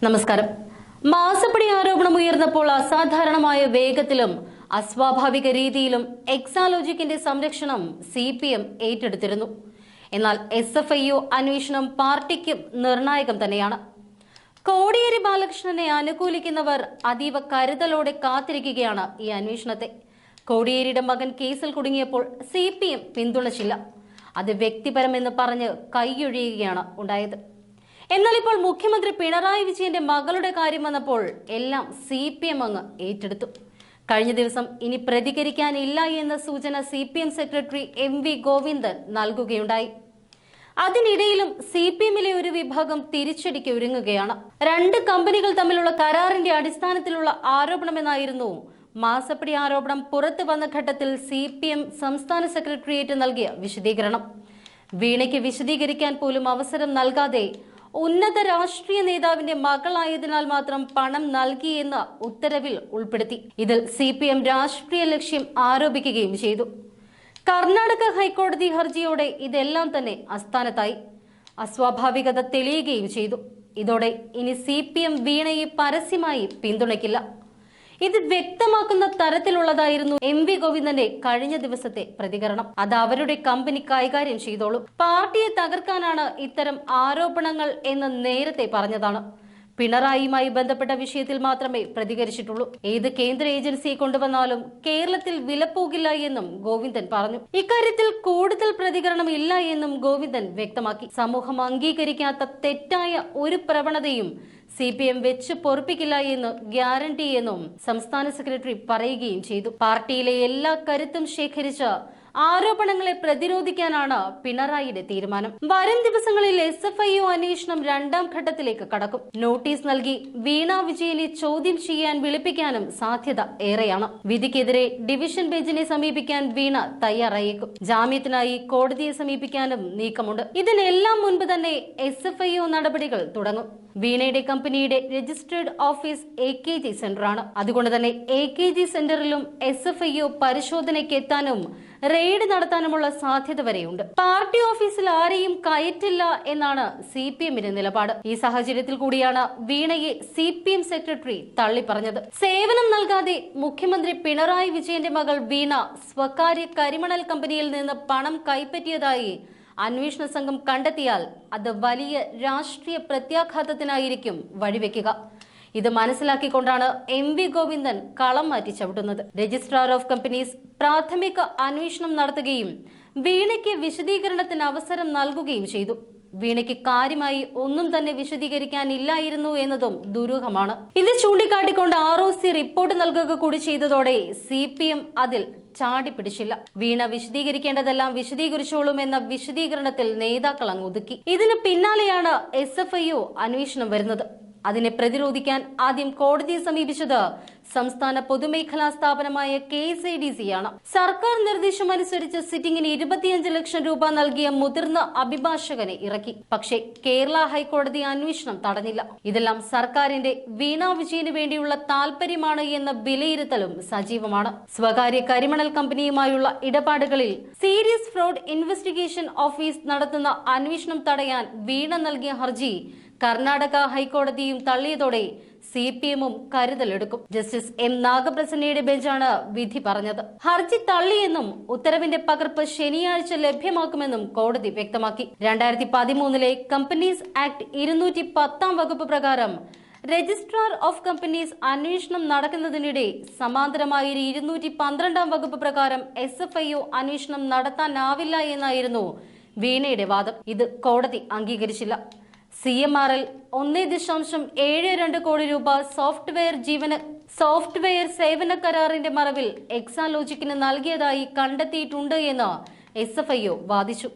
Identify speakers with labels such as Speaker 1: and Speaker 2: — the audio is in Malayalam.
Speaker 1: നമസ്കാരം. മാസപ്പടി ആരോപണം ഉയർന്നപ്പോൾ അസാധാരണമായ വേഗത്തിലും അസ്വാഭാവിക രീതിയിലും എക്സാലോജിക്കിന്റെ സംരക്ഷണം CPM ഏറ്റെടുത്തിരുന്നു. എന്നാൽ SFIO അന്വേഷണം പാർട്ടിക്ക് നിർണായകം തന്നെയാണ്. കോടിയേരി ബാലകൃഷ്ണനെ അനുകൂലിക്കുന്നവർ അതീവ കരുതലോടെ കാത്തിരിക്കുകയാണ് ഈ അന്വേഷണത്തെ. കോടിയേരിയുടെ മകൻ കേസിൽ കുടുങ്ങിയപ്പോൾ CPM പിന്തുണച്ചില്ല. അത് വ്യക്തിപരമെന്ന് പറഞ്ഞ് കൈയൊഴിയുകയാണ് ഉണ്ടായത്. എന്നാൽ ഇപ്പോൾ മുഖ്യമന്ത്രി പിണറായി വിജയന്റെ മകളുടെ കാര്യം വന്നപ്പോൾ എല്ലാം CPM അങ്ങ് ഏറ്റെടുത്തു. കഴിഞ്ഞ ദിവസം ഇനി പ്രതികരിക്കാനില്ല എന്ന സൂചന CPM സെക്രട്ടറി MV ഗോവിന്ദൻ നൽകുകയുണ്ടായി. അതിനിടയിലും CPMലെ ഒരു വിഭാഗം തിരിച്ചടിക്ക് ഒരുങ്ങുകയാണ്. രണ്ട് കമ്പനികൾ തമ്മിലുള്ള കരാറിന്റെ അടിസ്ഥാനത്തിലുള്ള ആരോപണമെന്നായിരുന്നു മാസപ്പടി ആരോപണം പുറത്തു വന്ന ഘട്ടത്തിൽ CPM സംസ്ഥാന സെക്രട്ടേറിയറ്റ് നൽകിയ വിശദീകരണം. വീണയ്ക്ക് വിശദീകരിക്കാൻ പോലും അവസരം നൽകാതെ ഉന്നത രാഷ്ട്രീയ നേതാവിന്റെ മകളായതിനാൽ മാത്രം പണം നൽകിയെന്ന് ഉത്തരവിൽ ഉൾപ്പെടുത്തി. ഇതിൽ CPM രാഷ്ട്രീയ ലക്ഷ്യം ആരോപിക്കുകയും ചെയ്തു. കർണാടക ഹൈക്കോടതി ഹർജിയോടെ ഇതെല്ലാം തന്നെ അസ്ഥാനത്തായി. അസ്വാഭാവികത തെളിയുകയും ചെയ്തു. ഇതോടെ ഇനി CPM വീണയെ പരസ്യമായി പിന്തുണയ്ക്കില്ല. ഇത് വ്യക്തമാക്കുന്ന തരത്തിലുള്ളതായിരുന്നു MV ഗോവിന്ദന്റെ കഴിഞ്ഞ ദിവസത്തെ പ്രതികരണം. അത് അവരുടെ കമ്പനി കൈകാര്യം ചെയ്തോളൂ. പാർട്ടിയെ തകർക്കാനാണ് ഇത്തരം ആരോപണങ്ങൾ എന്ന് നേരത്തെ പറഞ്ഞതാണ്. പിണറായിയുമായി ബന്ധപ്പെട്ട വിഷയത്തിൽ മാത്രമേ പ്രതികരിച്ചിട്ടുള്ളൂ. ഏത് കേന്ദ്ര ഏജൻസിയെ കൊണ്ടുവന്നാലും കേരളത്തിൽ വിലപ്പോകില്ല എന്നും ഗോവിന്ദൻ പറഞ്ഞു. ഇക്കാര്യത്തിൽ കൂടുതൽ പ്രതികരണം ഇല്ല എന്നും ഗോവിന്ദൻ വ്യക്തമാക്കി. സമൂഹം അംഗീകരിക്കാത്ത തെറ്റായ ഒരു പ്രവണതയും CPM വെച്ച് പൊറുപ്പിക്കില്ല എന്ന് ഗ്യാരണ്ടി എന്നും സംസ്ഥാന സെക്രട്ടറി പറയുകയും ചെയ്തു. പാർട്ടിയിലെ എല്ലാ കരുത്തും ശേഖരിച്ച് ആരോപണങ്ങളെ പ്രതിരോധിക്കാനാണ് പിണറായിയുടെ തീരുമാനം. വരും ദിവസങ്ങളിൽ SFIO അന്വേഷണം രണ്ടാം ഘട്ടത്തിലേക്ക് കടക്കും. നോട്ടീസ് നൽകി വീണ വിജയനെ ചോദ്യം ചെയ്യാൻ വിളിപ്പിക്കാനും സാധ്യത ഏറെയാണ്. വിധിക്കെതിരെ ഡിവിഷൻ ബെഞ്ചിനെ സമീപിക്കാൻ വീണ തയ്യാറായേക്കും. ജാമ്യത്തിനായി കോടതിയെ സമീപിക്കാനും നീക്കമുണ്ട്. ഇതിനെല്ലാം മുൻപ് തന്നെ SFIO നടപടികൾ തുടങ്ങും. വീണയുടെ കമ്പനിയുടെ രജിസ്ട്രേഡ് ഓഫീസ് AKG സെന്ററാണ്. അതുകൊണ്ട് തന്നെ AKG സെന്ററിലും SFIO പരിശോധനയ്ക്ക് എത്താനും റെയ്ഡ് നടത്താനുമുള്ള സാധ്യത വരെയുണ്ട്. പാർട്ടി ഓഫീസിൽ ആരെയും കയറ്റില്ല എന്നാണ് CPMന്റെ നിലപാട്. ഈ സാഹചര്യത്തിൽ കൂടിയാണ് വീണയെ CPM സെക്രട്ടറി തള്ളിപ്പറഞ്ഞത്. സേവനം നൽകാതെ മുഖ്യമന്ത്രി പിണറായി വിജയന്റെ മകൾ വീണ സ്വകാര്യ കരിമണൽ കമ്പനിയിൽ നിന്ന് പണം കൈപ്പറ്റിയതായി അന്വേഷണ സംഘം കണ്ടെത്തിയാൽ അത് വലിയ രാഷ്ട്രീയ പ്രത്യാഘാതത്തിനായിരിക്കും വഴിവെക്കുക. ഇത് മനസ്സിലാക്കിക്കൊണ്ടാണ് MV ഗോവിന്ദൻ കളം മാറ്റി ചവിട്ടുന്നത്. രജിസ്ട്രാർ ഓഫ് കമ്പനീസ് പ്രാഥമിക അന്വേഷണം നടത്തുകയും വീണയ്ക്ക് വിശദീകരണത്തിന് അവസരം നൽകുകയും ചെയ്തു. വീണയ്ക്ക് കാര്യമായി ഒന്നും തന്നെ വിശദീകരിക്കാനില്ലായിരുന്നു എന്നതും ദുരൂഹമാണ്. ഇത് ചൂണ്ടിക്കാട്ടിക്കൊണ്ട് ROC റിപ്പോർട്ട് നൽകുക കൂടി ചെയ്തതോടെ CPM അതിൽ ചാടിപ്പിടിച്ചില്ല. വീണ വിശദീകരിക്കേണ്ടതെല്ലാം വിശദീകരിച്ചോളും എന്ന വിശദീകരണത്തിൽ നേതാക്കൾ അങ്ങ് ഒതുക്കി. ഇതിന് പിന്നാലെയാണ് SFIO അന്വേഷണം വരുന്നത്. അതിനെ പ്രതിരോധിക്കാൻ ആദ്യം കോടതിയെ സമീപിച്ചത് സംസ്ഥാന പൊതുമേഖലാ സ്ഥാപനമായ KSADC ആണ്. സർക്കാർ നിർദ്ദേശമനുസരിച്ച് സിറ്റിംഗിന് 25 ലക്ഷം രൂപ നൽകിയ മുതിർന്ന അഭിഭാഷകനെ ഇറക്കി. പക്ഷേ കേരള ഹൈക്കോടതി അന്വേഷണം തടഞ്ഞില്ല. ഇതെല്ലാം സർക്കാരിന്റെ വീണ വിജയന് വേണ്ടിയുള്ള താൽപര്യമാണ് എന്ന വിലയിരുത്തലും സജീവമാണ്. സ്വകാര്യ കരിമണൽ കമ്പനിയുമായുള്ള ഇടപാടുകളിൽ സീരിയസ് ഫ്രോഡ് ഇൻവെസ്റ്റിഗേഷൻ ഓഫീസ് നടത്തുന്ന അന്വേഷണം തടയാൻ വീണ നൽകിയ ഹർജി കർണാടക ഹൈക്കോടതിയും തള്ളിയതോടെ CPMും കരുതലെടുക്കും. ജസ്റ്റിസ് M നാഗപ്രസന്നയുടെ ബെഞ്ചാണ് വിധി പറഞ്ഞത്. ഹർജി തള്ളിയെന്നും ഉത്തരവിന്റെ പകർപ്പ് ശനിയാഴ്ച ലഭ്യമാക്കുമെന്നും കോടതി വ്യക്തമാക്കി. 2013 കമ്പനീസ് ആക്ട് 210 വകുപ്പ് പ്രകാരം രജിസ്ട്രാർ ഓഫ് കമ്പനീസ് അന്വേഷണം നടക്കുന്നതിനിടെ സമാന്തരമായ 212 വകുപ്പ് പ്രകാരം SFIO അന്വേഷണം നടത്താനാവില്ല എന്നായിരുന്നു വീണയുടെ വാദം. ഇത് കോടതി അംഗീകരിച്ചില്ല. CMRL 1.72 കോടി രൂപ സോഫ്റ്റ്വെയർ സേവന കരാറിന്റെ മറവിൽ എക്സാലോജിക്കിന് നൽകിയതായി കണ്ടെത്തിയിട്ടുണ്ട് എന്ന് SFIO വാദിച്ചു.